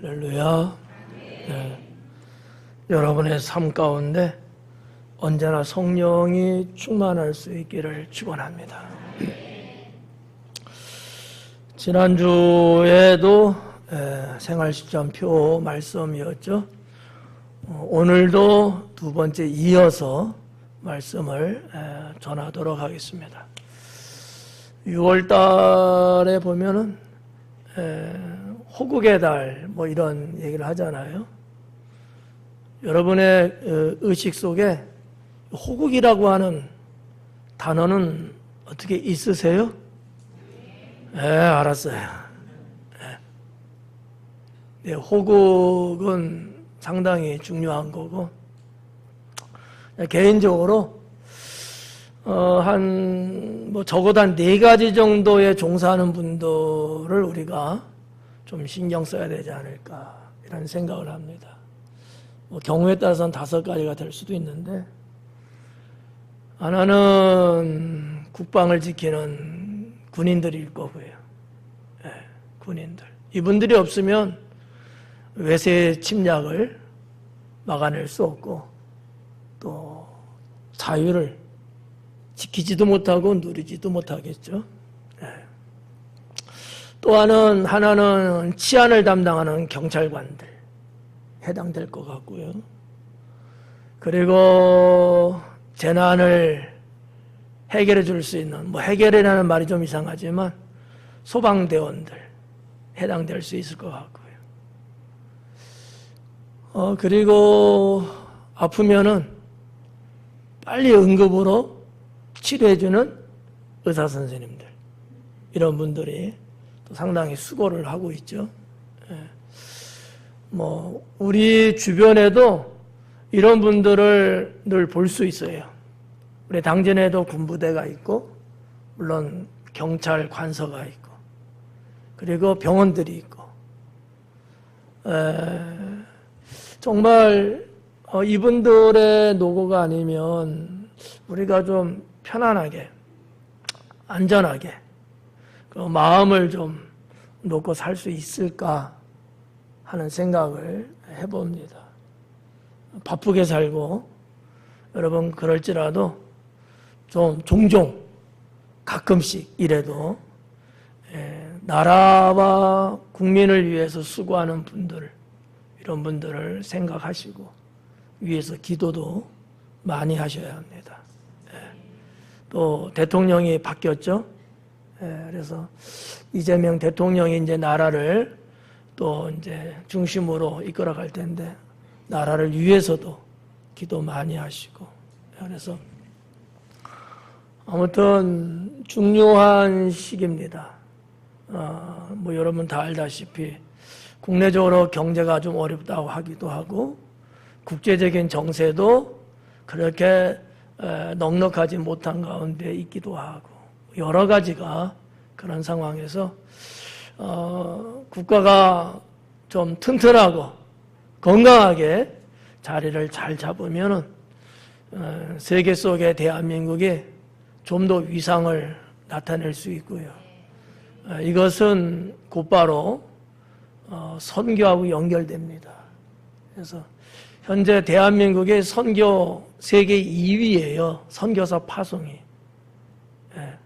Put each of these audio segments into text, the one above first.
할렐루야. 네. 여러분의 삶 가운데 언제나 성령이 충만할 수 있기를 축원합니다. 지난주에도 생활실천표 말씀이었죠. 오늘도 두 번째 이어서 말씀을 전하도록 하겠습니다. 6월 달에 보면은 호국의 달 뭐 이런 얘기를 하잖아요. 여러분의 의식 속에 호국이라고 하는 단어는 어떻게 있으세요? 네, 알았어요. 네, 호국은 상당히 중요한 거고, 개인적으로 적어도 한 4가지 정도의 종사하는 분들을 우리가 좀 신경 써야 되지 않을까 이런 생각을 합니다. 경우에 따라서는 5가지가 될 수도 있는데, 하나는 국방을 지키는 군인들일 거고요. 네, 군인들. 이분들이 없으면 외세 침략을 막아낼 수 없고, 또 자유를 지키지도 못하고 누리지도 못하겠죠. 네. 또 하나는 치안을 담당하는 경찰관들 해당될 것 같고요. 그리고 재난을 해결해 줄 수 있는, 해결이라는 말이 좀 이상하지만 소방대원들 해당될 수 있을 것 같고요. 그리고 아프면은 빨리 응급으로 치료해주는 의사 선생님들, 이런 분들이 또 상당히 수고를 하고 있죠. 우리 주변에도 이런 분들을 늘 볼 수 있어요. 우리 당진에도 군부대가 있고, 물론 경찰 관서가 있고, 그리고 병원들이 있고, 정말 이분들의 노고가 아니면 우리가 좀 편안하게, 안전하게 그 마음을 좀 놓고 살 수 있을까 하는 생각을 해봅니다. 바쁘게 살고, 여러분 그럴지라도 좀 종종 가끔씩 이래도 나라와 국민을 위해서 수고하는 분들, 이런 분들을 생각하시고 위해서 기도도 많이 하셔야 합니다. 또 대통령이 바뀌었죠. 그래서 이재명 대통령이 이제 나라를 또 이제 중심으로 이끌어갈 텐데, 나라를 위해서도 기도 많이 하시고, 그래서 아무튼 중요한 시기입니다. 여러분 다 알다시피 국내적으로 경제가 좀 어렵다고 하기도 하고, 국제적인 정세도 그렇게 넉넉하지 못한 가운데 있기도 하고, 여러 가지가 그런 상황에서 국가가 좀 튼튼하고 건강하게 자리를 잘 잡으면은 세계 속에 대한민국이 좀 더 위상을 나타낼 수 있고요. 이것은 곧바로 선교하고 연결됩니다. 그래서 현재 대한민국의 선교 세계 2위예요. 선교사 파송이.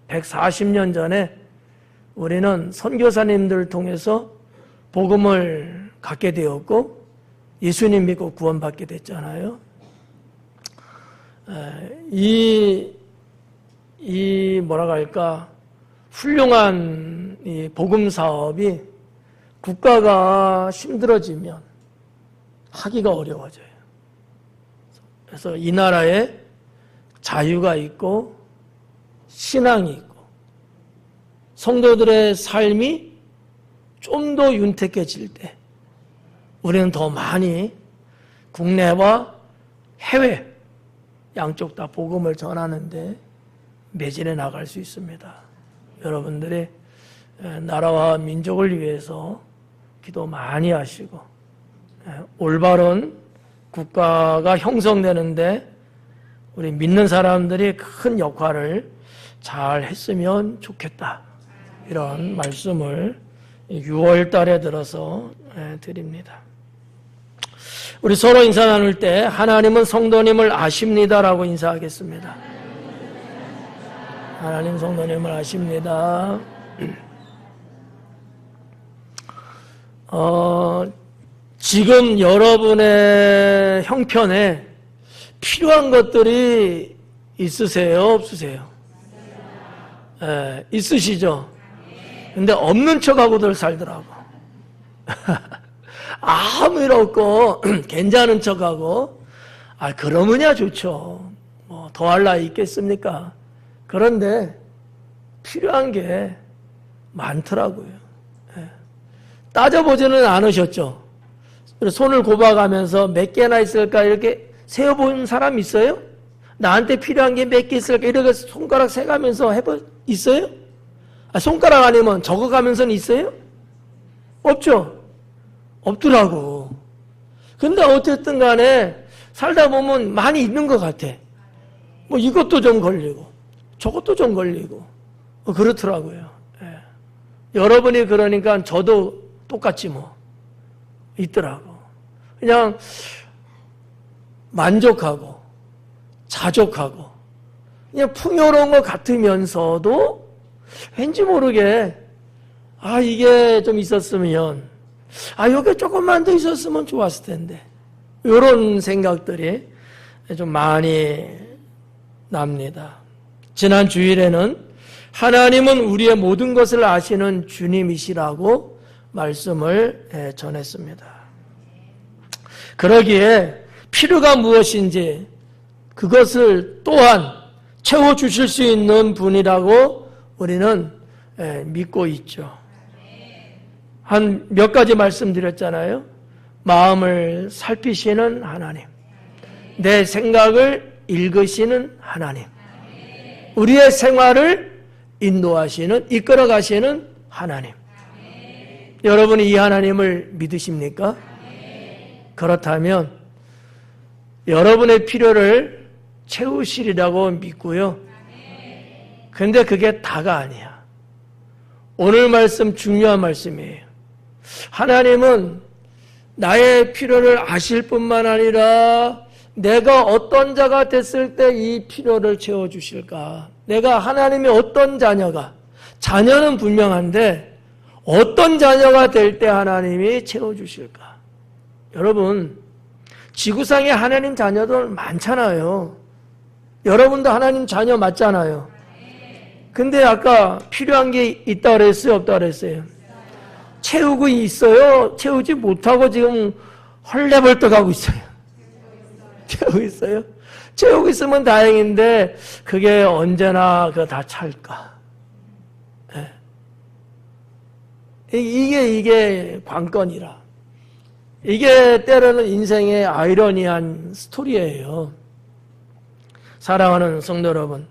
140년 전에 우리는 선교사님들을 통해서 복음을 갖게 되었고, 예수님 믿고 구원받게 됐잖아요. 훌륭한 이 복음 사업이 국가가 힘들어지면 하기가 어려워져요. 그래서 이 나라에 자유가 있고 신앙이 있고 성도들의 삶이 좀 더 윤택해질 때 우리는 더 많이 국내와 해외 양쪽 다 복음을 전하는데 매진해 나갈 수 있습니다. 여러분들이 나라와 민족을 위해서 기도 많이 하시고, 올바른 국가가 형성되는데 우리 믿는 사람들이 큰 역할을 잘 했으면 좋겠다, 이런 말씀을 6월 달에 들어서 드립니다. 우리 서로 인사 나눌 때 하나님은 성도님을 아십니다라고 인사하겠습니다. 하나님 성도님을 아십니다. 지금 여러분의 형편에 필요한 것들이 있으세요? 없으세요? 있으시죠? 근데 없는 척하고들 살더라고. 아무 일 없고 괜찮은 척하고 그러면야 좋죠. 뭐 더할 나위 있겠습니까? 그런데 필요한 게 많더라고요. 따져보지는 않으셨죠? 손을 꼽아가면서 몇 개나 있을까 이렇게 세어본 사람 있어요? 나한테 필요한 게 몇 개 있을까 이렇게 손가락 세가면서 있어요? 손가락 아니면 적어가면서는 있어요? 없죠? 없더라고. 근데 어쨌든 간에 살다 보면 많이 있는 것 같아. 뭐 이것도 좀 걸리고 저것도 좀 걸리고 그렇더라고요. 여러분이 그러니까 저도 똑같지 뭐 있더라고. 그냥 만족하고 자족하고 그냥 풍요로운 것 같으면서도 왠지 모르게 이게 좀 있었으면 여기 조금만 더 있었으면 좋았을 텐데 이런 생각들이 좀 많이 납니다. 지난 주일에는 하나님은 우리의 모든 것을 아시는 주님이시라고 말씀을 전했습니다. 그러기에 필요가 무엇인지 그것을 또한 채워주실 수 있는 분이라고 우리는 믿고 있죠. 한 몇 가지 말씀드렸잖아요. 마음을 살피시는 하나님, 내 생각을 읽으시는 하나님, 우리의 생활을 인도하시는, 이끌어 가시는 하나님. 여러분이 이 하나님을 믿으십니까? 그렇다면 여러분의 필요를 채우시리라고 믿고요. 근데 그게 다가 아니야. 오늘 말씀 중요한 말씀이에요. 하나님은 나의 필요를 아실 뿐만 아니라 내가 어떤 자가 됐을 때 이 필요를 채워주실까? 내가 하나님의 어떤 자녀는 분명한데 어떤 자녀가 될 때 하나님이 채워주실까? 여러분, 지구상에 하나님 자녀들 많잖아요. 여러분도 하나님 자녀 맞잖아요. 근데 아까 필요한 게 있다 그랬어요? 없다 그랬어요? 채우고 있어요? 채우지 못하고 지금 헐레벌떡하고 있어요. 채우고 있어요? 채우고 있으면 다행인데 그게 언제나 다 찰까? 이게 관건이라. 이게 때로는 인생의 아이러니한 스토리예요. 사랑하는 성도 여러분,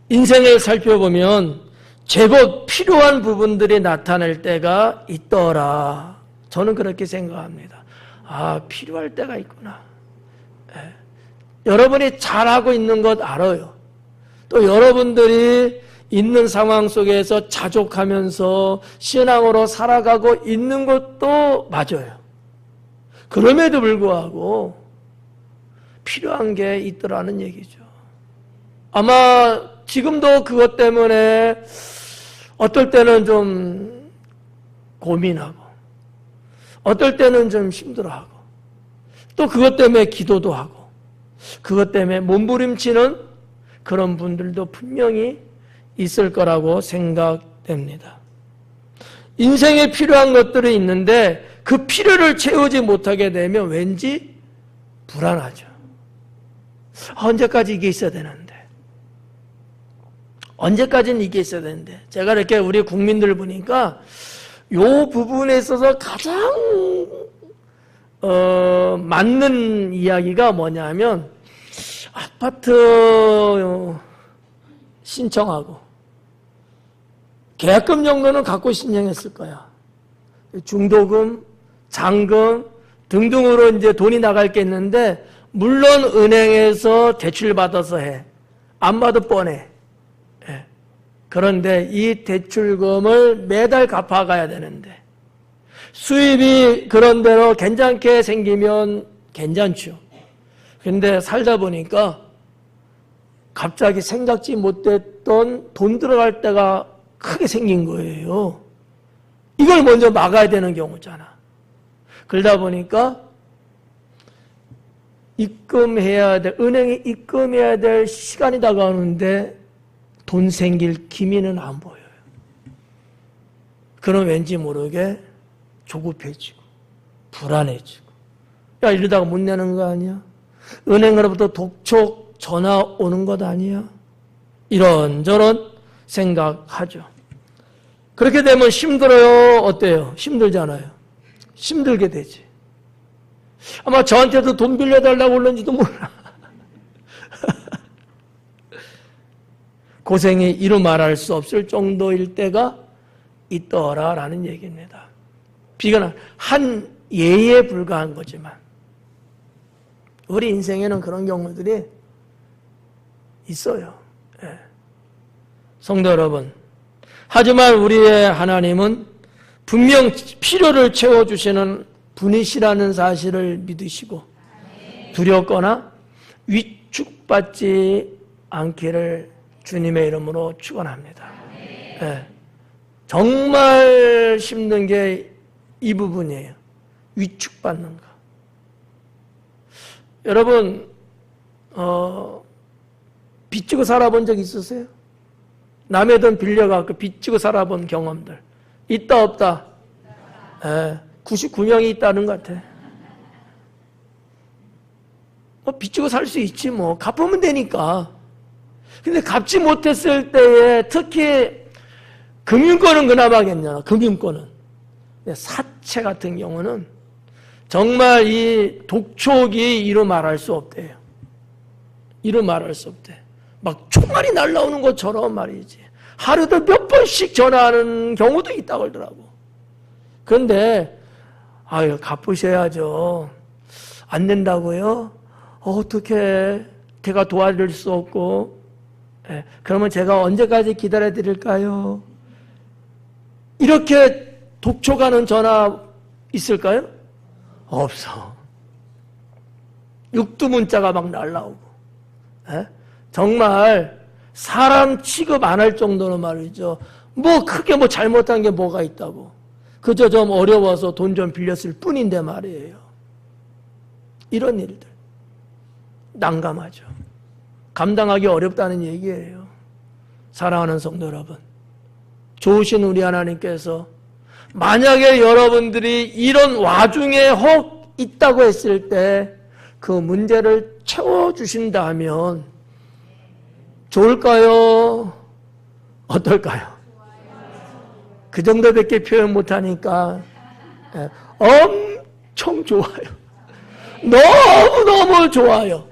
인생을 살펴보면 제법 필요한 부분들이 나타날 때가 있더라. 저는 그렇게 생각합니다. 필요할 때가 있구나. 여러분이 잘하고 있는 것 알아요. 또 여러분들이 있는 상황 속에서 자족하면서 신앙으로 살아가고 있는 것도 맞아요. 그럼에도 불구하고 필요한 게 있더라는 얘기죠. 아마 지금도 그것 때문에 어떨 때는 좀 고민하고 어떨 때는 좀 힘들어하고 또 그것 때문에 기도도 하고 그것 때문에 몸부림치는 그런 분들도 분명히 있을 거라고 생각됩니다. 인생에 필요한 것들이 있는데 그 필요를 채우지 못하게 되면 왠지 불안하죠. 언제까지 이게 있어야 되는데? 언제까지는 이게 있어야 되는데? 제가 이렇게 우리 국민들 보니까 이 부분에 있어서 가장 맞는 이야기가 뭐냐면 아파트 신청하고 계약금 정도는 갖고 신청했을 거야. 중도금, 잔금 등등으로 이제 돈이 나갈 게 있는데 물론 은행에서 대출 받아서 해. 안 봐도 뻔해. 그런데 이 대출금을 매달 갚아가야 되는데 수입이 그런대로 괜찮게 생기면 괜찮죠. 근데 살다 보니까 갑자기 생각지 못했던 돈 들어갈 때가 크게 생긴 거예요. 이걸 먼저 막아야 되는 경우잖아. 그러다 보니까 입금해야 될, 은행에 입금해야 될 시간이 다가오는데 돈 생길 기미는 안 보여요. 그럼 왠지 모르게 조급해지고 불안해지고, 야, 이러다가 못 내는 거 아니야? 은행으로부터 독촉 전화 오는 것 아니야? 이런저런 생각하죠. 그렇게 되면 힘들어요? 어때요? 힘들잖아요. 힘들게 되지. 아마 저한테도 돈 빌려달라고 그러는지도 몰라. 고생이 이루 말할 수 없을 정도일 때가 있더라라는 얘기입니다. 비관은 한 예에 불과한 거지만 우리 인생에는 그런 경우들이 있어요. 예. 성도 여러분, 하지만 우리의 하나님은 분명 필요를 채워주시는 분이시라는 사실을 믿으시고 두렵거나 위축받지 않기를 주님의 이름으로 축원합니다. 예. 정말 힘든 게 이 부분이에요. 위축받는 거. 여러분, 빚지고 살아본 적 있으세요? 남의 돈 빌려갖고 빚지고 살아본 경험들 있다 없다? 99명이 있다는 것 같아. 빚지고 살 수 있지 뭐. 갚으면 되니까. 근데 갚지 못했을 때에 특히 금융권은 그나마 괜찮아. 금융권은. 사채 같은 경우는 정말 이 독촉이 이루 말할 수 없대요. 이루 말할 수 없대. 막 총알이 날라오는 것처럼 말이지. 하루도 몇 번씩 전화하는 경우도 있다고 그러더라고. 그런데 아유, 갚으셔야죠. 안 된다고요? 어떻게 제가 도와드릴 수 없고. 그러면 제가 언제까지 기다려 드릴까요? 이렇게 독촉하는 전화 있을까요? 없어. 육두문자가 막 날라오고. 정말 사람 취급 안 할 정도로 말이죠. 뭐 크게 뭐 잘못한 게 뭐가 있다고. 그저 좀 어려워서 돈 좀 빌렸을 뿐인데 말이에요. 이런 일들 난감하죠. 감당하기 어렵다는 얘기예요. 사랑하는 성도 여러분, 좋으신 우리 하나님께서 만약에 여러분들이 이런 와중에 혹 있다고 했을 때 그 문제를 채워주신다면 좋을까요? 어떨까요? 그 정도밖에 표현 못하니까 엄청 좋아요. 너무너무 좋아요.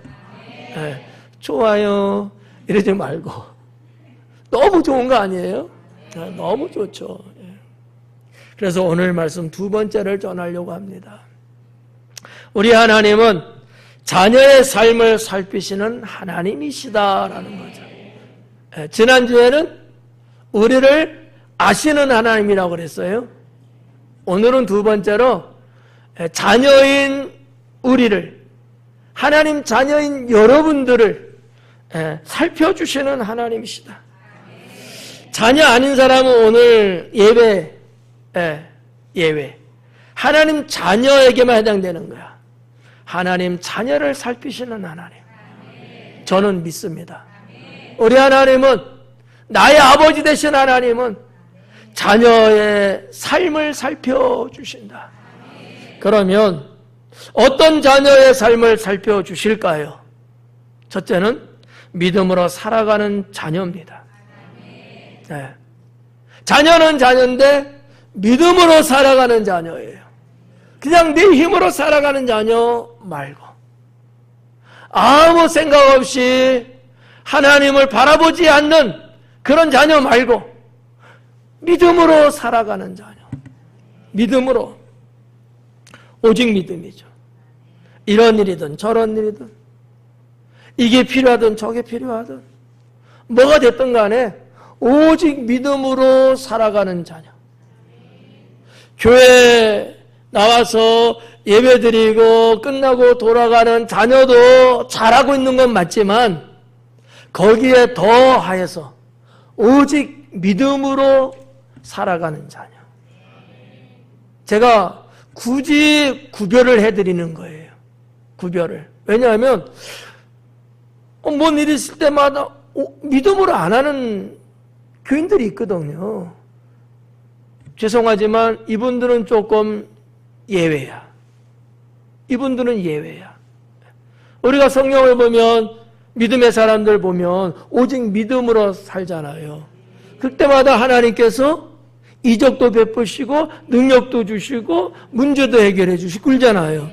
좋아요 이러지 말고 너무 좋은 거 아니에요? 너무 좋죠. 그래서 오늘 말씀 두 번째를 전하려고 합니다. 우리 하나님은 자녀의 삶을 살피시는 하나님이시다라는 거죠. 지난주에는 우리를 아시는 하나님이라고 그랬어요. 오늘은 두 번째로 자녀인 우리를, 하나님 자녀인 여러분들을 살펴주시는 하나님이시다. 자녀 아닌 사람은 오늘 예외. 하나님 자녀에게만 해당되는 거야. 하나님 자녀를 살피시는 하나님. 저는 믿습니다. 우리 하나님은, 나의 아버지 되신 하나님은 자녀의 삶을 살펴주신다. 그러면 어떤 자녀의 삶을 살펴주실까요? 첫째는 믿음으로 살아가는 자녀입니다. 자녀는 자녀인데 믿음으로 살아가는 자녀예요. 그냥 내 힘으로 살아가는 자녀 말고, 아무 생각 없이 하나님을 바라보지 않는 그런 자녀 말고 믿음으로 살아가는 자녀. 믿음으로, 오직 믿음이죠. 이런 일이든 저런 일이든, 이게 필요하든 저게 필요하든, 뭐가 됐든 간에 오직 믿음으로 살아가는 자녀. 교회 나와서 예배드리고 끝나고 돌아가는 자녀도 잘하고 있는 건 맞지만 거기에 더하여서 오직 믿음으로 살아가는 자녀. 제가 굳이 구별을 해드리는 거예요. 구별을. 왜냐하면 뭔 일이 있을 때마다 믿음으로 안 하는 교인들이 있거든요. 죄송하지만 이분들은 조금 예외야. 이분들은 예외야. 우리가 성경을 보면 믿음의 사람들 보면 오직 믿음으로 살잖아요. 그때마다 하나님께서 이적도 베푸시고 능력도 주시고 문제도 해결해 주시고 그러잖아요.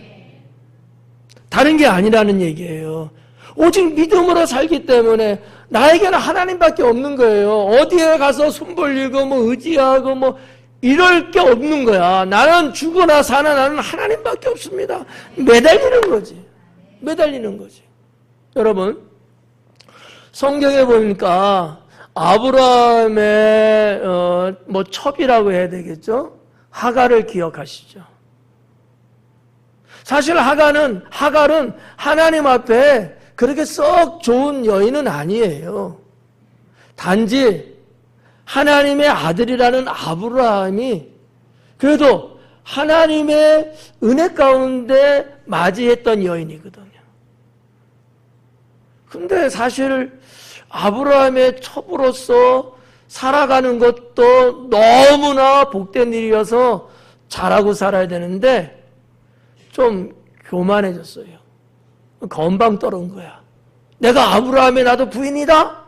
다른 게 아니라는 얘기예요. 오직 믿음으로 살기 때문에 나에게는 하나님밖에 없는 거예요. 어디에 가서 손 벌리고 의지하고 이럴 게 없는 거야. 나는 죽거나 사나 나는 하나님밖에 없습니다. 매달리는 거지. 매달리는 거지. 여러분, 성경에 보니까 아브라함의 첩이라고 해야 되겠죠? 하갈을 기억하시죠? 사실 하갈은 하나님 앞에 그렇게 썩 좋은 여인은 아니에요. 단지 하나님의 아들이라는 아브라함이 그래도 하나님의 은혜 가운데 맞이했던 여인이거든요. 근데 사실 아브라함의 첩으로서 살아가는 것도 너무나 복된 일이어서 잘하고 살아야 되는데 좀 교만해졌어요. 건방 떨은 거야. 내가 아브라함의 나도 부인이다?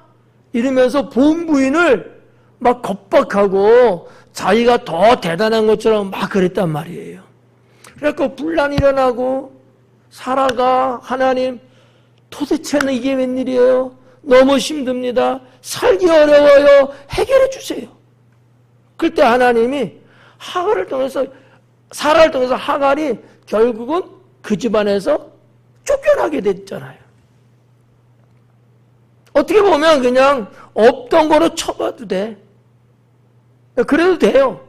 이러면서 본 부인을 막 겁박하고 자기가 더 대단한 것처럼 막 그랬단 말이에요. 그래서 분란이 일어나고 사라가 하나님 도대체는 이게 웬일이에요? 너무 힘듭니다. 살기 어려워요. 해결해 주세요. 그때 하나님이 하갈을 통해서 사라를 통해서 하갈이 결국은 그 집안에서 쫓겨나게 됐잖아요. 어떻게 보면 그냥 없던 거로 쳐봐도 돼. 그래도 돼요.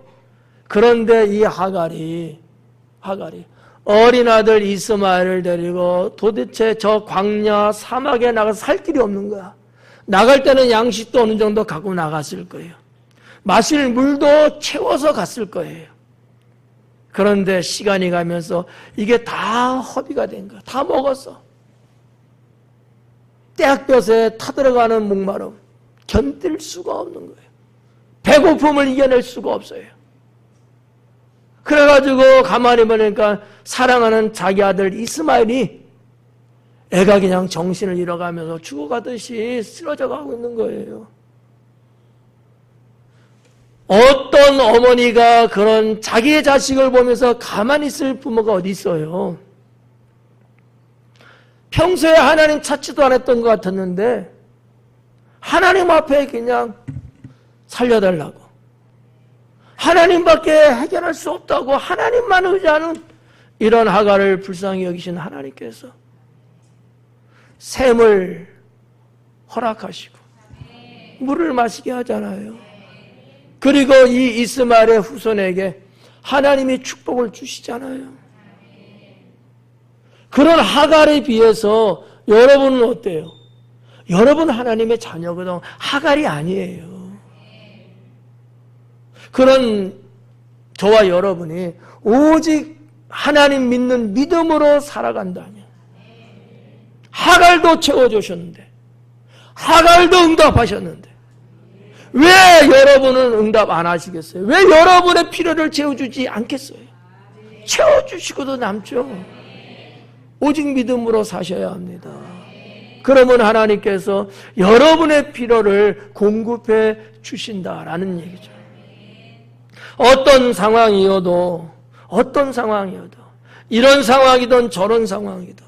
그런데 이 하갈이 어린 아들 이스마엘을 데리고 도대체 저 광야 사막에 나가서 살 길이 없는 거야. 나갈 때는 양식도 어느 정도 갖고 나갔을 거예요. 마실 물도 채워서 갔을 거예요. 그런데 시간이 가면서 이게 다 허비가 된 거야. 다 먹었어. 떼약볕에 타들어가는 목마름 견딜 수가 없는 거예요. 배고픔을 이겨낼 수가 없어요. 그래가지고 가만히 보니까 사랑하는 자기 아들 이스마엘이 애가 그냥 정신을 잃어가면서 죽어가듯이 쓰러져 가고 있는 거예요. 어떤 어머니가 그런 자기의 자식을 보면서 가만히 있을 부모가 어디 있어요? 평소에 하나님 찾지도 않았던 것 같았는데 하나님 앞에 그냥 살려달라고, 하나님밖에 해결할 수 없다고 하나님만 의지하는 이런 하갈을 불쌍히 여기신 하나님께서 샘을 허락하시고 물을 마시게 하잖아요. 그리고 이 이스마엘의 후손에게 하나님이 축복을 주시잖아요. 그런 하갈에 비해서 여러분은 어때요? 여러분 하나님의 자녀거든. 하갈이 아니에요. 그런 저와 여러분이 오직 하나님 믿는 믿음으로 살아간다면 하갈도 채워주셨는데 하갈도 응답하셨는데 왜 여러분은 응답 안 하시겠어요? 왜 여러분의 필요를 채워주지 않겠어요? 채워주시고도 남죠. 오직 믿음으로 사셔야 합니다. 그러면 하나님께서 여러분의 필요를 공급해 주신다라는 얘기죠. 어떤 상황이어도 이런 상황이든 저런 상황이든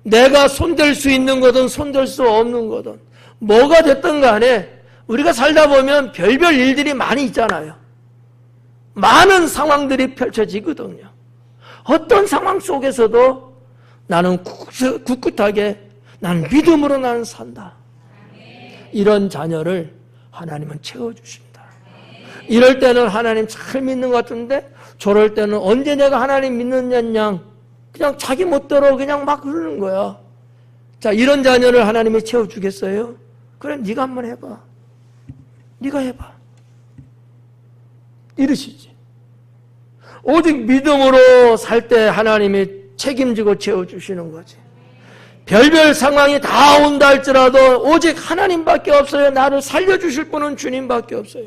내가 손댈 수 있는 거든 손댈 수 없는 거든 뭐가 됐든 간에 우리가 살다 보면 별별 일들이 많이 있잖아요. 많은 상황들이 펼쳐지거든요. 어떤 상황 속에서도 나는 굳굳하게 난 믿음으로 나는 산다. 이런 자녀를 하나님은 채워주신다. 이럴 때는 하나님 잘 믿는 것 같은데 저럴 때는 언제 내가 하나님 믿느냐 그냥 자기 멋대로 그냥 막 흐르는 거야. 자, 이런 자녀를 하나님이 채워주겠어요? 그래, 네가 한번 해봐. 네가 해봐. 이러시지. 오직 믿음으로 살 때 하나님이 책임지고 채워주시는 거지. 별별 상황이 다 온다 할지라도 오직 하나님밖에 없어요. 나를 살려주실 분은 주님밖에 없어요.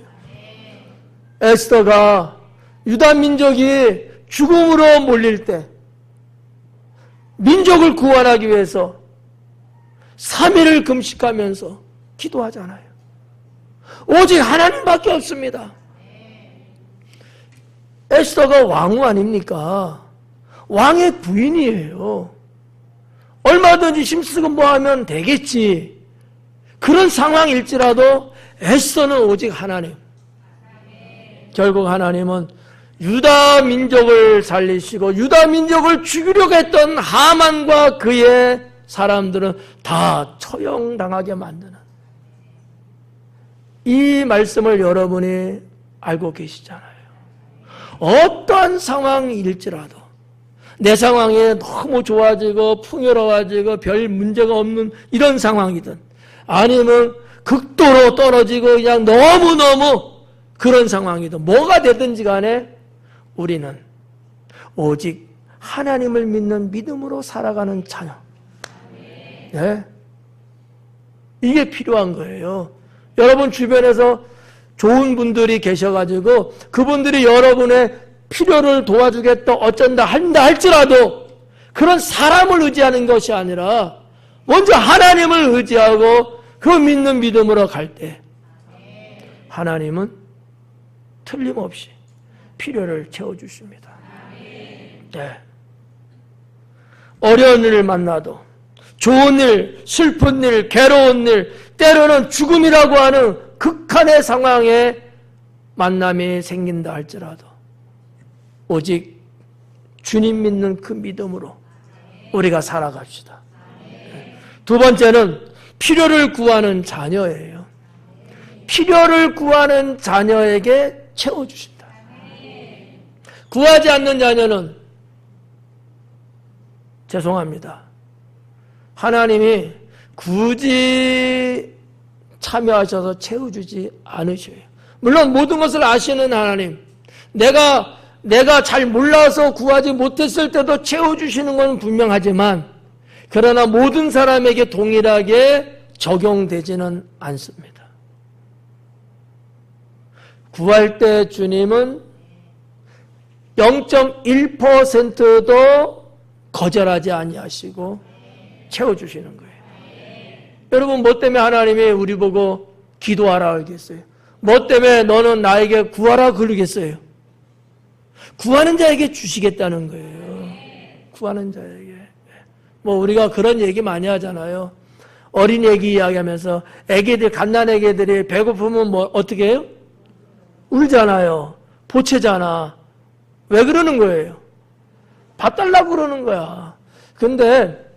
에스더가 유다 민족이 죽음으로 몰릴 때 민족을 구원하기 위해서 3일을 금식하면서 기도하잖아요. 오직 하나님밖에 없습니다. 에스더가 왕후 아닙니까? 왕의 부인이에요. 얼마든지 힘쓰고 뭐하면 되겠지. 그런 상황일지라도 에스더는 오직 하나님. 결국 하나님은 유다 민족을 살리시고 유다 민족을 죽이려고 했던 하만과 그의 사람들은 다 처형당하게 만드는 이 말씀을 여러분이 알고 계시잖아요. 어떠한 상황일지라도 내 상황이 너무 좋아지고 풍요로워지고 별 문제가 없는 이런 상황이든 아니면 극도로 떨어지고 그냥 너무너무 그런 상황이든 뭐가 되든지 간에 우리는 오직 하나님을 믿는 믿음으로 살아가는 자녀. 네? 이게 필요한 거예요. 여러분 주변에서 좋은 분들이 계셔가지고 그분들이 여러분의 필요를 도와주겠다 어쩐다 한다 할지라도 그런 사람을 의지하는 것이 아니라 먼저 하나님을 의지하고 그 믿는 믿음으로 갈 때 하나님은 틀림없이 필요를 채워주십니다. 네. 어려운 일을 만나도 좋은 일, 슬픈 일, 괴로운 일, 때로는 죽음이라고 하는 극한의 상황에 만남이 생긴다 할지라도 오직 주님 믿는 그 믿음으로 우리가 살아갑시다. 두 번째는 필요를 구하는 자녀예요. 필요를 구하는 자녀에게 채워주신다. 구하지 않는 자녀는 죄송합니다. 하나님이 굳이 참여하셔서 채워주지 않으셔요. 물론 모든 것을 아시는 하나님, 내가 잘 몰라서 구하지 못했을 때도 채워주시는 건 분명하지만 그러나 모든 사람에게 동일하게 적용되지는 않습니다. 구할 때 주님은 0.1%도 거절하지 아니하시고 채워주시는 거예요. 여러분 뭐 때문에 하나님이 우리 보고 기도하라 그러겠어요? 뭐 때문에 너는 나에게 구하라 그러겠어요? 구하는 자에게 주시겠다는 거예요. 구하는 자에게. 뭐 우리가 그런 얘기 많이 하잖아요. 어린 애기 이야기하면서 애기들 갓난 애기들이 배고프면 뭐 어떻게 해요? 울잖아요. 보채잖아. 왜 그러는 거예요? 밥 달라고 그러는 거야. 근데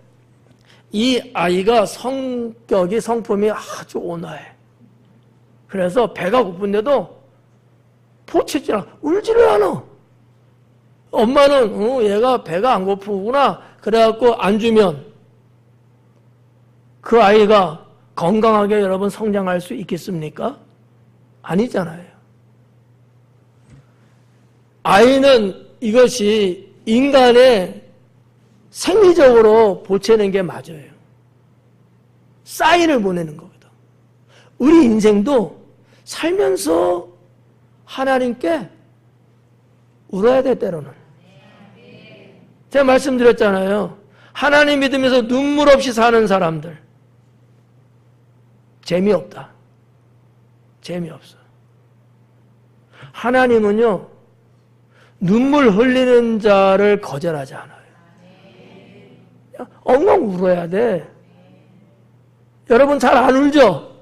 이 아이가 성품이 아주 온화해. 그래서 배가 고픈데도 보채지 않아. 울지를 않아. 엄마는 얘가 배가 안 고프구나 그래갖고 안 주면 그 아이가 건강하게 여러분 성장할 수 있겠습니까? 아니잖아요. 아이는 이것이 인간의 생리적으로 보채는 게 맞아요. 사인을 보내는 거거든. 우리 인생도 살면서 하나님께 울어야 돼, 때로는. 제가 말씀드렸잖아요. 하나님 믿으면서 눈물 없이 사는 사람들. 재미없다. 재미없어. 하나님은요, 눈물 흘리는 자를 거절하지 않아요. 엉엉 울어야 돼. 여러분 잘 안 울죠?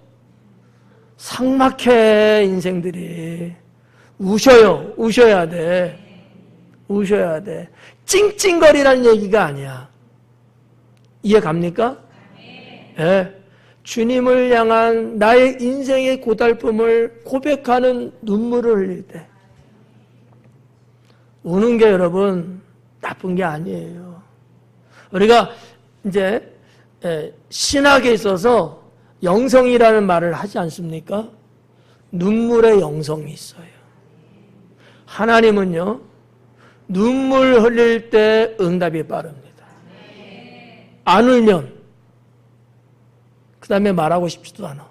삭막해, 인생들이. 우셔요. 우셔야 돼. 우셔야 돼. 찡찡거리라는 얘기가 아니야. 이해 갑니까? 예. 주님을 향한 나의 인생의 고달픔을 고백하는 눈물을 흘릴 때 우는 게 여러분 나쁜 게 아니에요. 우리가 이제 신학에 있어서 영성이라는 말을 하지 않습니까? 눈물의 영성이 있어요. 하나님은요, 눈물 흘릴 때 응답이 빠릅니다. 안 울면 그 다음에 말하고 싶지도 않아.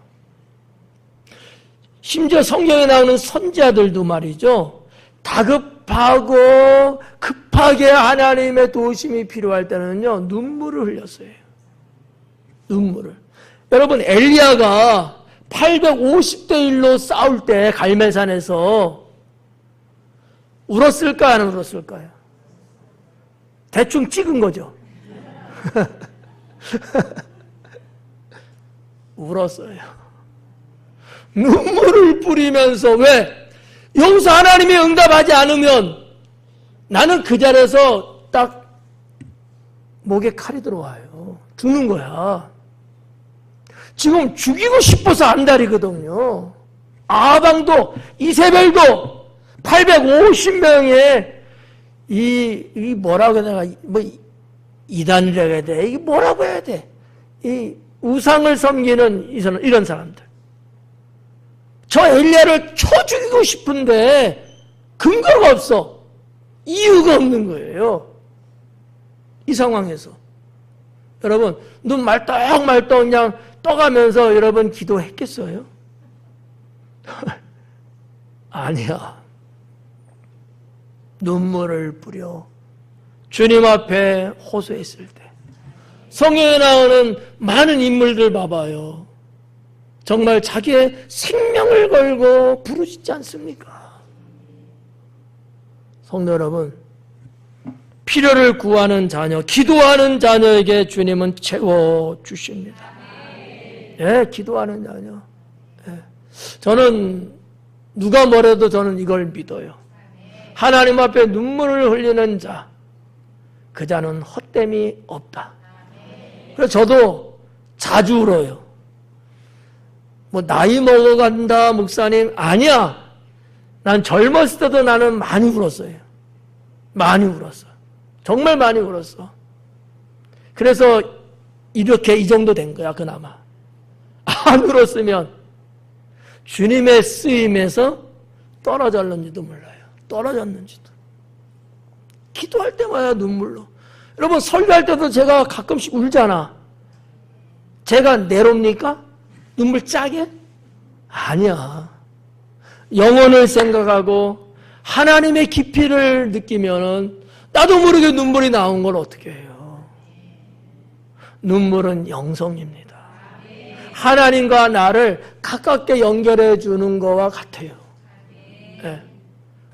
심지어 성경에 나오는 선지자들도 말이죠, 다급하고 급하게 하나님의 도우심이 필요할 때는요, 눈물을 흘렸어요. 눈물을. 여러분, 엘리야가 850대 1로 싸울 때 갈멜산에서 울었을까 안 울었을까요? 대충 찍은 거죠. 울었어요. 눈물을 뿌리면서. 왜? 여기서 하나님이 응답하지 않으면 나는 그 자리에서 딱 목에 칼이 들어와요. 죽는 거야. 지금 죽이고 싶어서 안달이거든요. 아방도 이세벨도 850명의 이 뭐라고 해야 되나, 뭐 이단이라고 해야 돼. 이게 뭐라고 해야 돼. 이 우상을 섬기는 이런 사람들. 저 엘리야를 쳐 죽이고 싶은데 근거가 없어. 이유가 없는 거예요. 이 상황에서. 여러분, 눈 말떡말떡 그냥 떠가면서 여러분 기도했겠어요? 아니야. 눈물을 뿌려 주님 앞에 호소했을 때. 성경에 나오는 많은 인물들 봐봐요. 정말 자기의 생명을 걸고 부르짖지 않습니까? 성도 여러분, 필요를 구하는 자녀, 기도하는 자녀에게 주님은 채워주십니다. 예, 기도하는 자녀. 예. 저는 누가 뭐래도 저는 이걸 믿어요. 하나님 앞에 눈물을 흘리는 자, 그 자는 헛됨이 없다. 그래서 저도 자주 울어요. 뭐 나이 먹어간다 목사님, 아니야. 난 젊었을 때도 나는 많이 울었어요. 많이 울었어. 정말 많이 울었어. 그래서 이렇게 이 정도 된 거야, 그나마. 안 울었으면 주님의 쓰임에서 떨어졌는지도 몰라요. 떨어졌는지도. 기도할 때마다 눈물로. 여러분, 설교할 때도 제가 가끔씩 울잖아. 제가 내롭니까? 눈물 짜게? 아니야. 영혼을 생각하고 하나님의 깊이를 느끼면은 나도 모르게 눈물이 나온 걸 어떻게 해요? 눈물은 영성입니다. 하나님과 나를 가깝게 연결해 주는 거와 같아요. 네.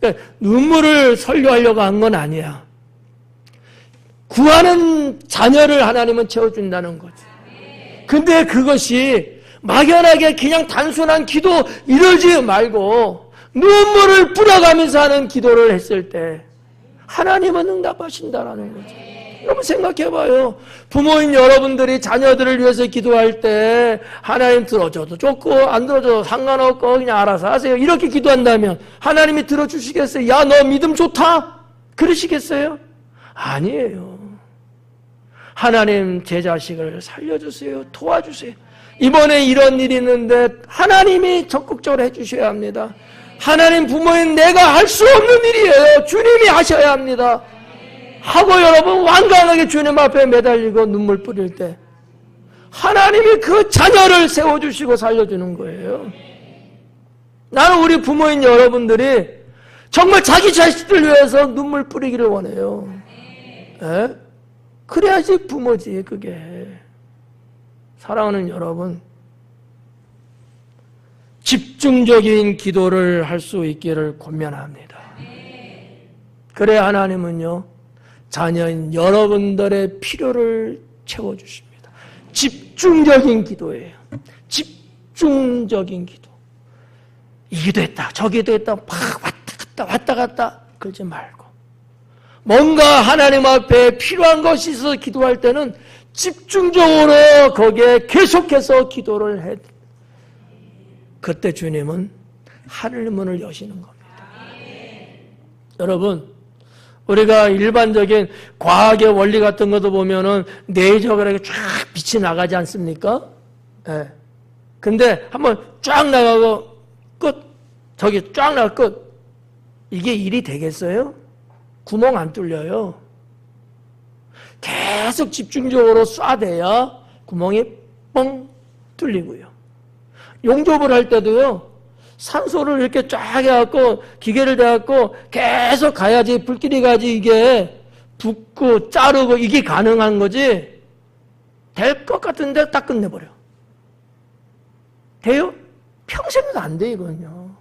그러니까 눈물을 설교하려고 한 건 아니야. 구하는 자녀를 하나님은 채워준다는 거지. 근데 그것이 막연하게 그냥 단순한 기도 이러지 말고 눈물을 뿌려가면서 하는 기도를 했을 때 하나님은 응답하신다라는 거죠. 여러분 생각해봐요. 부모인 여러분들이 자녀들을 위해서 기도할 때 하나님 들어줘도 좋고 안 들어줘도 상관없고 그냥 알아서 하세요. 이렇게 기도한다면 하나님이 들어주시겠어요? 야, 너 믿음 좋다? 그러시겠어요? 아니에요. 하나님 제 자식을 살려주세요. 도와주세요. 이번에 이런 일이 있는데 하나님이 적극적으로 해주셔야 합니다. 하나님 부모인 내가 할 수 없는 일이에요. 주님이 하셔야 합니다. 하고 여러분 완강하게 주님 앞에 매달리고 눈물 뿌릴 때 하나님이 그 자녀를 세워주시고 살려주는 거예요. 나는 우리 부모인 여러분들이 정말 자기 자식들 위해서 눈물 뿌리기를 원해요. 에? 그래야지 부모지 그게. 사랑하는 여러분, 집중적인 기도를 할 수 있기를 권면합니다. 그래야 하나님은요 자녀인 여러분들의 필요를 채워주십니다. 집중적인 기도예요. 집중적인 기도. 이 기도했다 저 기도했다 막 왔다 갔다 그러지 말고 뭔가 하나님 앞에 필요한 것이 있어서 기도할 때는 집중적으로 거기에 계속해서 기도를 해. 그때 주님은 하늘 문을 여시는 겁니다. 여러분, 우리가 일반적인 과학의 원리 같은 것도 보면은 레이저가 이렇게 쫙 빛이 나가지 않습니까? 예. 근데 한번 쫙 나가고 끝. 저기 쫙 나가 끝. 이게 일이 되겠어요? 구멍 안 뚫려요. 계속 집중적으로 쏴대야 구멍이 뻥 뚫리고요. 용접을 할 때도요, 산소를 이렇게 쫙 해갖고 기계를 대갖고 계속 가야지, 불길이 가지 이게 붓고 자르고 이게 가능한 거지. 될 것 같은데 딱 끝내버려. 돼요? 평생도 안 돼, 이건요.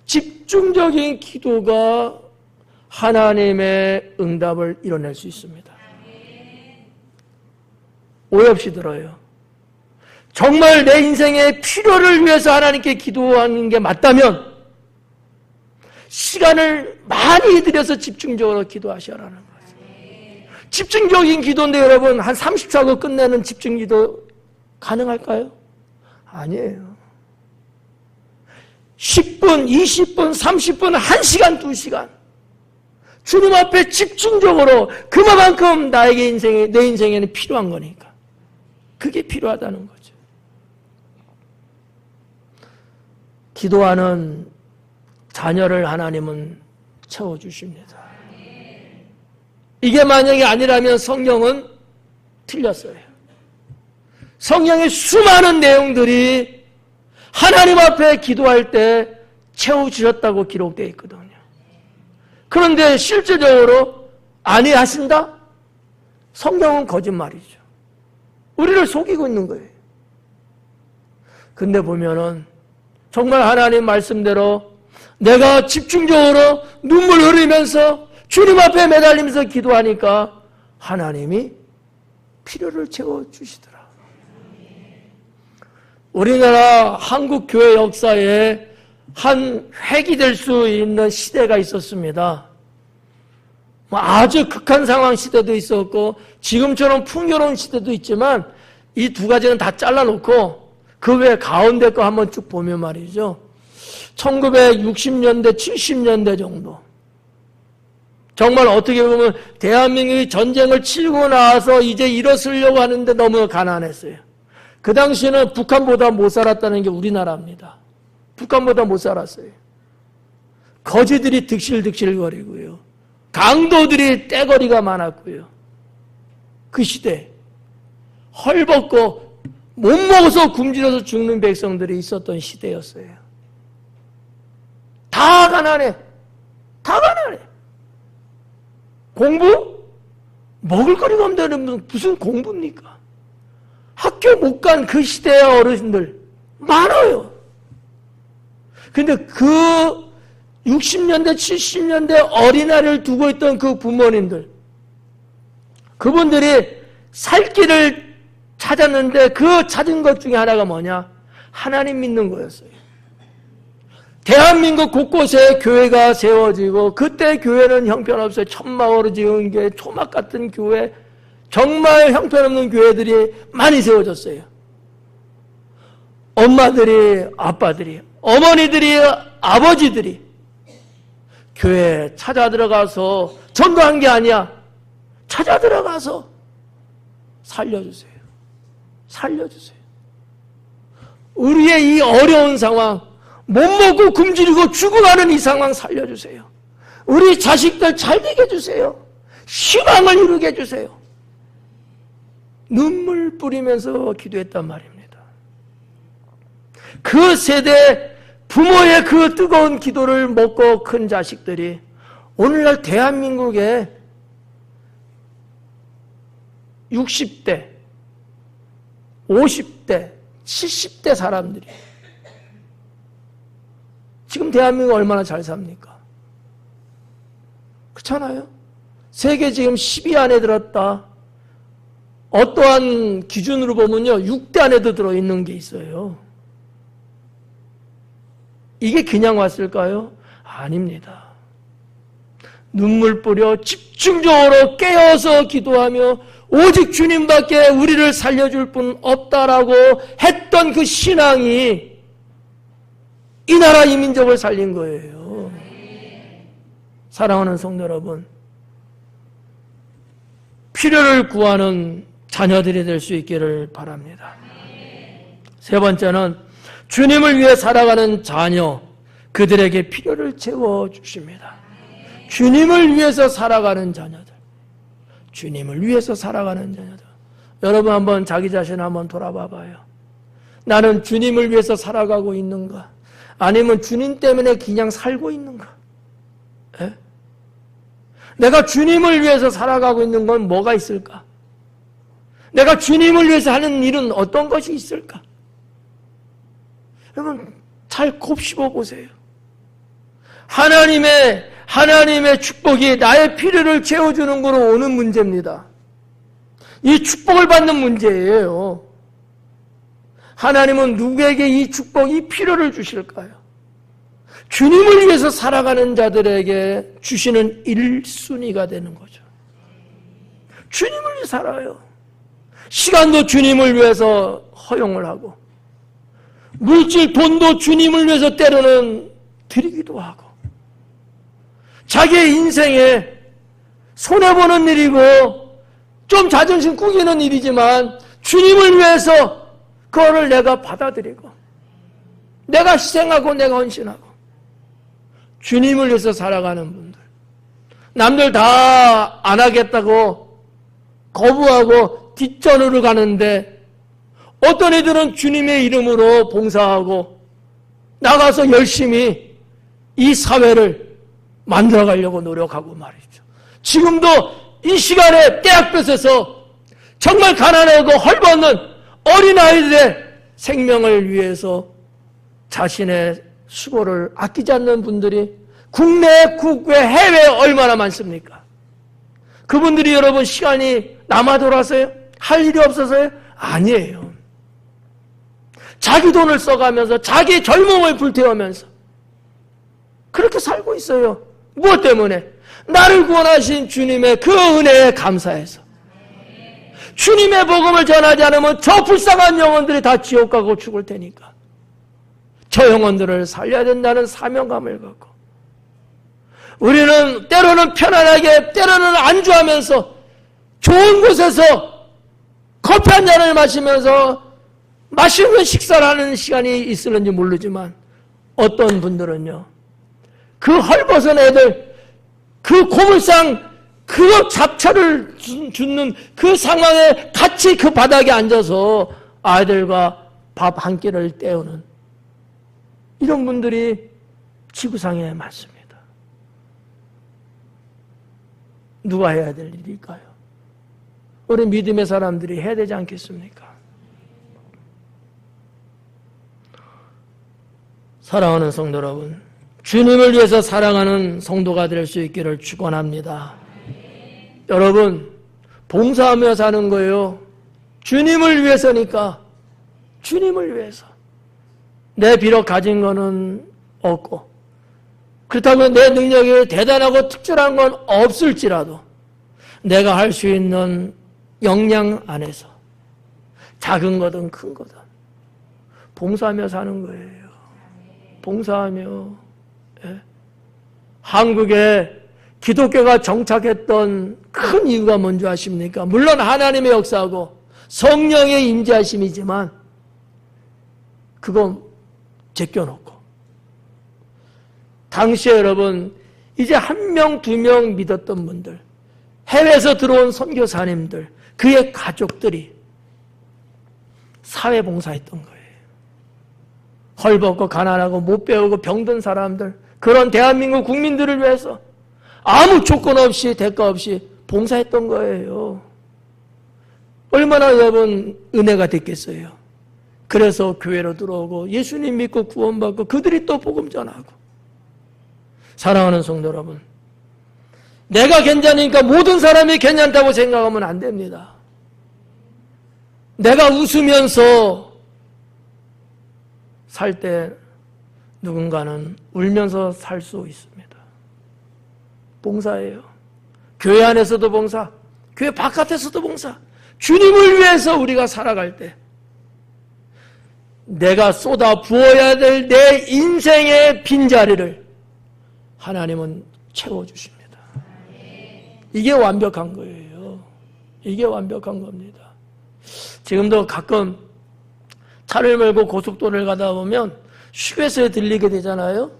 집중적인 기도가 하나님의 응답을 이뤄낼 수 있습니다. 오해 없이 들어요. 정말 내 인생의 필요를 위해서 하나님께 기도하는 게 맞다면 시간을 많이 들여서 집중적으로 기도하셔라는 거죠. 집중적인 기도인데 여러분 한 30초하고 끝내는 집중기도 가능할까요? 아니에요. 10분, 20분, 30분, 1시간, 2시간 주님 앞에 집중적으로 그만큼 나에게 내 인생에는 필요한 거니까. 그게 필요하다는 거죠. 기도하는 자녀를 하나님은 채워주십니다. 이게 만약에 아니라면 성경은 틀렸어요. 성경의 수많은 내용들이 하나님 앞에 기도할 때 채워주셨다고 기록되어 있거든요. 그런데 실제적으로 아니하신다? 성경은 거짓말이죠. 우리를 속이고 있는 거예요. 근데 보면은 정말 하나님 말씀대로 내가 집중적으로 눈물 흘리면서 주님 앞에 매달리면서 기도하니까 하나님이 필요를 채워주시더라. 우리나라 한국 교회 역사에 한 획이 될 수 있는 시대가 있었습니다. 아주 극한 상황 시대도 있었고 지금처럼 풍요로운 시대도 있지만 이 두 가지는 다 잘라놓고 그 외에 가운데 거 한번 쭉 보면 말이죠. 1960년대, 70년대 정도. 정말 어떻게 보면 대한민국이 전쟁을 치르고 나서 이제 일어서려고 하는데 너무 가난했어요. 그 당시에는 북한보다 못 살았다는 게 우리나라입니다. 북한보다 못 살았어요. 거지들이 득실득실거리고요. 강도들이 떼거리가 많았고요. 그 시대 헐벗고 못 먹어서 굶주려서 죽는 백성들이 있었던 시대였어요. 다 가난해. 다 가난해. 공부? 먹을 거리가 없는데 무슨 공부입니까? 학교 못 간 그 시대의 어르신들 많아요. 근데 그 60년대, 70년대 어린아이를 두고 있던 그 부모님들, 그분들이 살 길을 찾았는데 그 찾은 것 중에 하나가 뭐냐? 하나님 믿는 거였어요. 대한민국 곳곳에 교회가 세워지고 그때 교회는 형편없어요. 천막으로 지은 게 초막 같은 교회, 정말 형편없는 교회들이 많이 세워졌어요. 엄마들이, 아빠들이, 어머니들이, 아버지들이 교회에 찾아 들어가서 전도한 게 아니야. 찾아 들어가서 살려주세요. 살려주세요. 우리의 이 어려운 상황, 못 먹고 굶주리고 죽어가는 이 상황 살려주세요. 우리 자식들 잘 되게 해주세요. 희망을 이루게 해주세요. 눈물 뿌리면서 기도했단 말입니다. 그 세대 부모의 그 뜨거운 기도를 먹고 큰 자식들이 오늘날 대한민국에 60대, 50대, 70대 사람들이 지금 대한민국 얼마나 잘 삽니까? 그렇잖아요? 세계 지금 10위 안에 들었다. 어떠한 기준으로 보면요 6대 안에도 들어있는 게 있어요. 이게 그냥 왔을까요? 아닙니다. 눈물 뿌려 집중적으로 깨어서 기도하며 오직 주님밖에 우리를 살려줄 분 없다라고 했던 그 신앙이 이 나라 이 민족을 살린 거예요. 사랑하는 성도 여러분, 필요를 구하는 자녀들이 될 수 있기를 바랍니다. 세 번째는 주님을 위해 살아가는 자녀, 그들에게 필요를 채워주십니다. 주님을 위해서 살아가는 자녀들, 주님을 위해서 살아가는 자녀들. 여러분 한번 자기 자신 한번 돌아봐 봐요. 나는 주님을 위해서 살아가고 있는가? 아니면 주님 때문에 그냥 살고 있는가? 에? 내가 주님을 위해서 살아가고 있는 건 뭐가 있을까? 내가 주님을 위해서 하는 일은 어떤 것이 있을까? 여러분 잘 곱씹어 보세요. 하나님의 축복이 나의 필요를 채워주는 거로 오는 문제입니다. 이 축복을 받는 문제예요. 하나님은 누구에게 이 축복, 이 필요를 주실까요? 주님을 위해서 살아가는 자들에게 주시는 1순위가 되는 거죠. 주님을 위해 살아요. 시간도 주님을 위해서 허용을 하고, 물질, 돈도 주님을 위해서 때로는 드리기도 하고, 자기의 인생에 손해보는 일이고 좀 자존심 꾸기는 일이지만 주님을 위해서 그거를 내가 받아들이고 내가 희생하고 내가 헌신하고 주님을 위해서 살아가는 분들, 남들 다 안 하겠다고 거부하고 뒷전으로 가는데 어떤 애들은 주님의 이름으로 봉사하고 나가서 열심히 이 사회를 만들어가려고 노력하고 말이죠. 지금도 이 시간에 떼약볕에서 정말 가난하고 헐벗는 어린아이들의 생명을 위해서 자신의 수고를 아끼지 않는 분들이 국내, 국외, 해외에 얼마나 많습니까? 그분들이 여러분 시간이 남아 돌아서요? 할 일이 없어서요? 아니에요. 자기 돈을 써가면서 자기 젊음을 불태우면서 그렇게 살고 있어요. 무엇 때문에? 나를 구원하신 주님의 그 은혜에 감사해서. 주님의 복음을 전하지 않으면 저 불쌍한 영혼들이 다 지옥 가고 죽을 테니까 저 영혼들을 살려야 된다는 사명감을 갖고 우리는 때로는 편안하게 때로는 안주하면서 좋은 곳에서 커피 한 잔을 마시면서 맛있는 식사를 하는 시간이 있을는지 모르지만 어떤 분들은요, 그 헐벗은 애들, 그 고물상, 그 잡초를 줍는 그 상황에 같이 그 바닥에 앉아서 아이들과 밥 한 끼를 때우는 이런 분들이 지구상에 많습니다. 누가 해야 될 일일까요? 우리 믿음의 사람들이 해야 되지 않겠습니까? 사랑하는 성도 여러분, 주님을 위해서 사랑하는 성도가 될 수 있기를 축원합니다. 여러분, 봉사하며 사는 거예요. 주님을 위해서니까. 주님을 위해서. 내 비록 가진 거는 없고 그렇다고 내 능력이 대단하고 특별한 건 없을지라도 내가 할 수 있는 역량 안에서 작은 거든 큰 거든 봉사하며 사는 거예요. 봉사하며. 예? 한국에 기독교가 정착했던 큰 이유가 뭔지 아십니까? 물론 하나님의 역사하고 성령의 임재하심이지만 그거 제껴놓고 당시에 여러분 이제 1명, 2명 믿었던 분들, 해외에서 들어온 선교사님들, 그의 가족들이 사회봉사했던 거예요. 헐벗고 가난하고 못 배우고 병든 사람들, 그런 대한민국 국민들을 위해서 아무 조건 없이 대가 없이 봉사했던 거예요. 얼마나 여러분 은혜가 됐겠어요. 그래서 교회로 들어오고 예수님 믿고 구원받고 그들이 또 복음 전하고. 사랑하는 성도 여러분, 내가 괜찮으니까 모든 사람이 괜찮다고 생각하면 안 됩니다. 내가 웃으면서 살 때 누군가는 울면서 살 수 있습니다. 봉사예요. 교회 안에서도 봉사, 교회 바깥에서도 봉사. 주님을 위해서 우리가 살아갈 때 내가 쏟아 부어야 될 내 인생의 빈자리를 하나님은 채워주십니다. 이게 완벽한 거예요. 이게 완벽한 겁니다. 지금도 가끔 차를 몰고 고속도로를 가다 보면 휴게소에 들리게 되잖아요.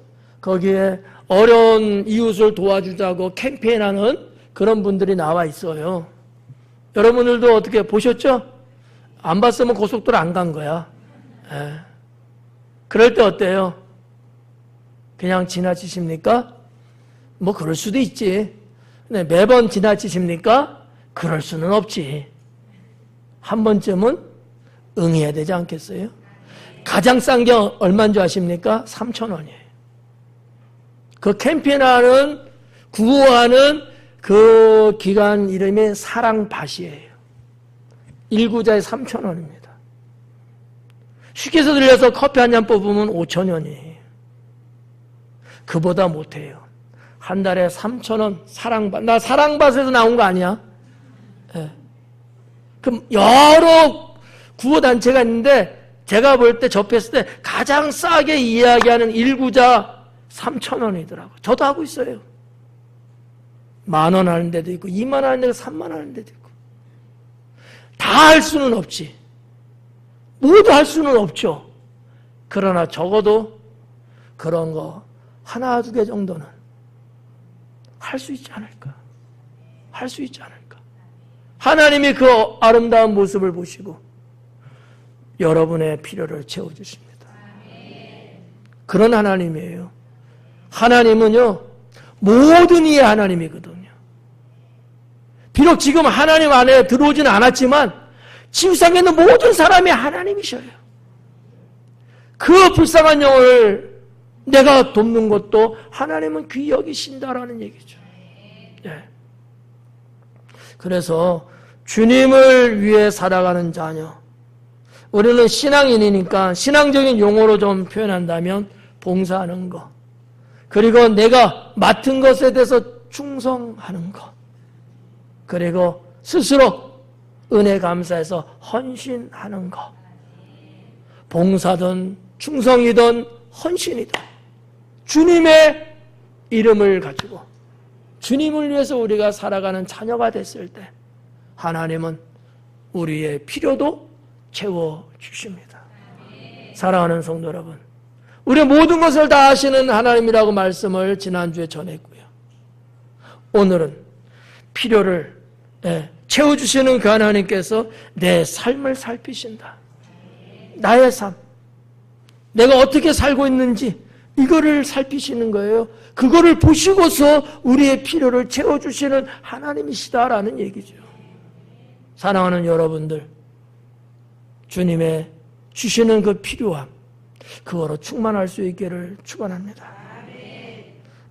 거기에 어려운 이웃을 도와주자고 캠페인하는 그런 분들이 나와 있어요. 여러분들도 어떻게 보셨죠? 안 봤으면 고속도로 안 간 거야. 예. 그럴 때 어때요? 그냥 지나치십니까? 뭐 그럴 수도 있지. 근데 매번 지나치십니까? 그럴 수는 없지. 한 번쯤은 응해야 되지 않겠어요? 가장 싼 게 얼마인 줄 아십니까? 3,000원이에요. 그 캠페인하는, 구호하는 그 기관 이름이 사랑밭이에요. 1구자에 3,000원입니다. 휴게소 들려서 커피 한 잔 뽑으면 5,000원이에요. 그보다 못해요. 한 달에 3,000원 사랑밭. 나 사랑밭에서 나온 거 아니야? 네. 그럼 여러 구호단체가 있는데 제가 볼 때 접했을 때 가장 싸게 이야기하는 1구자 3,000원이더라고요. 저도 하고 있어요. 10,000원 하는 데도 있고 20,000원 하는 데도 30,000원 하는 데도 있고. 다 할 수는 없지. 모두 할 수는 없죠. 그러나 적어도 그런 거 하나 두 개 정도는 할 수 있지 않을까. 할 수 있지 않을까. 하나님이 그 아름다운 모습을 보시고 여러분의 필요를 채워주십니다. 그런 하나님이에요. 하나님은요, 모든 이의 하나님이거든요. 비록 지금 하나님 안에 들어오지는 않았지만 지구상에 있는 모든 사람이 하나님이셔요. 그 불쌍한 영혼을 내가 돕는 것도 하나님은 귀히 여기신다라는 얘기죠. 네. 그래서 주님을 위해 살아가는 자녀. 우리는 신앙인이니까 신앙적인 용어로 좀 표현한다면 봉사하는 것. 그리고 내가 맡은 것에 대해서 충성하는 것. 그리고 스스로 은혜 감사해서 헌신하는 것. 봉사든 충성이든 헌신이든 주님의 이름을 가지고 주님을 위해서 우리가 살아가는 자녀가 됐을 때 하나님은 우리의 필요도 채워주십니다. 사랑하는 성도 여러분, 우리의 모든 것을 다 아시는 하나님이라고 말씀을 지난주에 전했고요. 오늘은 필요를 채워주시는 그 하나님께서 내 삶을 살피신다. 나의 삶, 내가 어떻게 살고 있는지 이거를 살피시는 거예요. 그거를 보시고서 우리의 필요를 채워주시는 하나님이시다라는 얘기죠. 사랑하는 여러분들, 주님의 주시는 그 필요함, 그거로 충만할 수 있기를 축원합니다.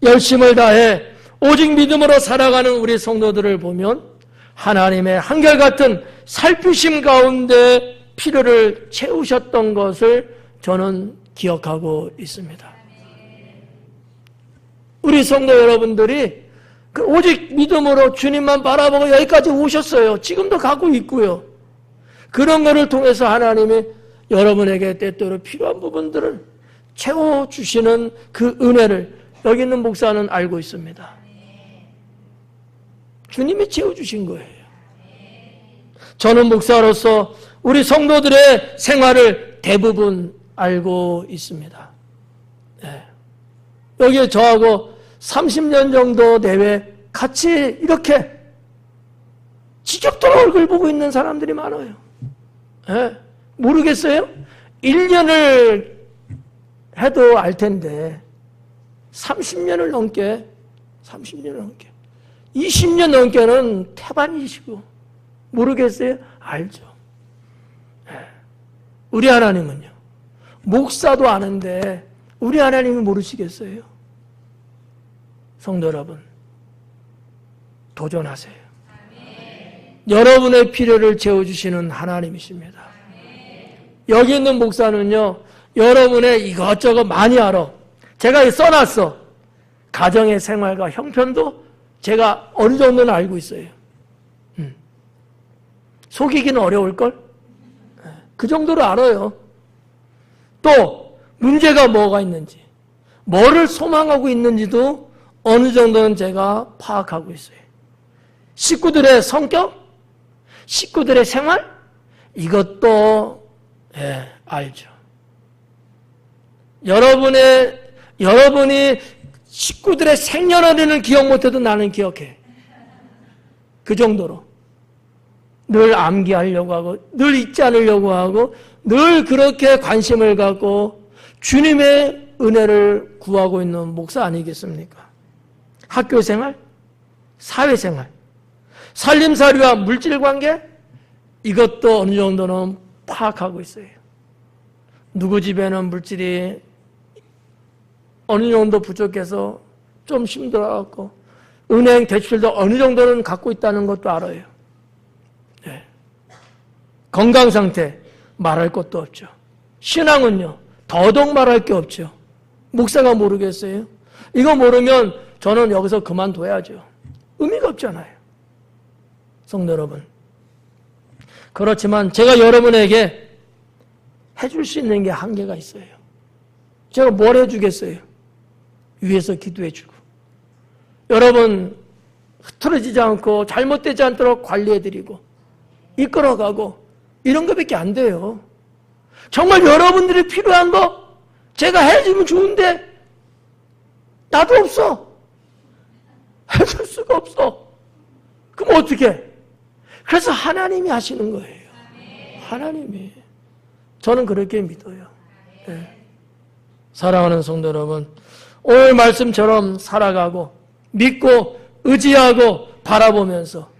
열심을 다해 오직 믿음으로 살아가는 우리 성도들을 보면 하나님의 한결같은 살피심 가운데 필요를 채우셨던 것을 저는 기억하고 있습니다. 우리 성도 여러분들이 오직 믿음으로 주님만 바라보고 여기까지 오셨어요. 지금도 가고 있고요. 그런 것을 통해서 하나님이 여러분에게 때때로 필요한 부분들을 채워주시는 그 은혜를 여기 있는 목사는 알고 있습니다. 주님이 채워주신 거예요. 저는 목사로서 우리 성도들의 생활을 대부분 알고 있습니다. 네. 여기에 저하고 30년 정도 내외 같이 이렇게 지겹도록 얼굴 보고 있는 사람들이 많아요. 네. 모르겠어요? 1년을 해도 알 텐데 30년을 넘게 20년 넘게는 태반이시고 모르겠어요? 알죠. 네. 우리 하나님은요, 목사도 아는데 우리 하나님이 모르시겠어요? 성도 여러분, 도전하세요. 여러분의 필요를 채워주시는 하나님이십니다. 여기 있는 목사는요, 여러분의 이것저것 많이 알아. 제가 써놨어. 가정의 생활과 형편도 제가 어느 정도는 알고 있어요. 속이기는 어려울걸? 그 정도로 알아요. 또 문제가 뭐가 있는지, 뭐를 소망하고 있는지도 어느 정도는 제가 파악하고 있어요. 식구들의 성격, 식구들의 생활, 이것도 알죠. 여러분이 식구들의 생년월일을 기억 못해도 나는 기억해. 그 정도로. 늘 암기하려고 하고, 늘 잊지 않으려고 하고, 늘 그렇게 관심을 갖고 주님의 은혜를 구하고 있는 목사 아니겠습니까? 학교생활, 사회생활, 살림살이와 물질관계, 이것도 어느 정도는 파악하고 있어요. 누구 집에는 물질이 어느 정도 부족해서 좀 힘들어갖고 은행 대출도 어느 정도는 갖고 있다는 것도 알아요. 네. 건강 상태 말할 것도 없죠. 신앙은요, 더더욱 말할 게 없죠. 목사가 모르겠어요? 이거 모르면 저는 여기서 그만둬야죠. 의미가 없잖아요. 성도 여러분. 그렇지만 제가 여러분에게 해줄 수 있는 게 한계가 있어요. 제가 뭘 해주겠어요? 위에서 기도해주고, 여러분 흐트러지지 않고 잘못되지 않도록 관리해드리고 이끌어가고 이런 것밖에 안 돼요. 정말 여러분들이 필요한 거 제가 해주면 좋은데 나도 없어. 해줄 수가 없어. 그럼 어떻게? 그래서 하나님이 하시는 거예요. 하나님이. 저는 그렇게 믿어요. 네. 사랑하는 성도 여러분, 오늘 말씀처럼 살아가고 믿고 의지하고 바라보면서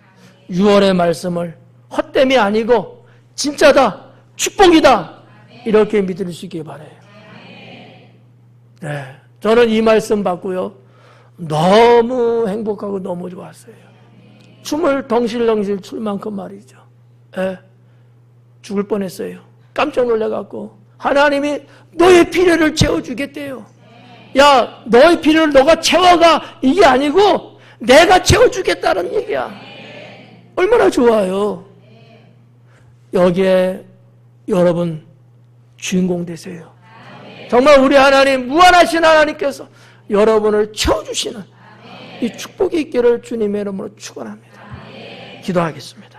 6월의 말씀을 헛됨이 아니고 진짜다, 축복이다, 이렇게 믿을 수 있길 바라요. 네, 저는 이 말씀 받고요, 너무 행복하고 너무 좋았어요. 춤을 덩실덩실 출 만큼 말이죠. 네, 죽을 뻔했어요. 깜짝 놀라갖고 하나님이 너의 필요를 채워주겠대요. 야, 너의 필요를 너가 채워가, 이게 아니고 내가 채워주겠다는 얘기야. 얼마나 좋아요. 여기에 여러분 주인공 되세요. 정말 우리 하나님, 무한하신 하나님께서 여러분을 채워주시는 이 축복이 있기를 주님의 이름으로 축원합니다. 기도하겠습니다.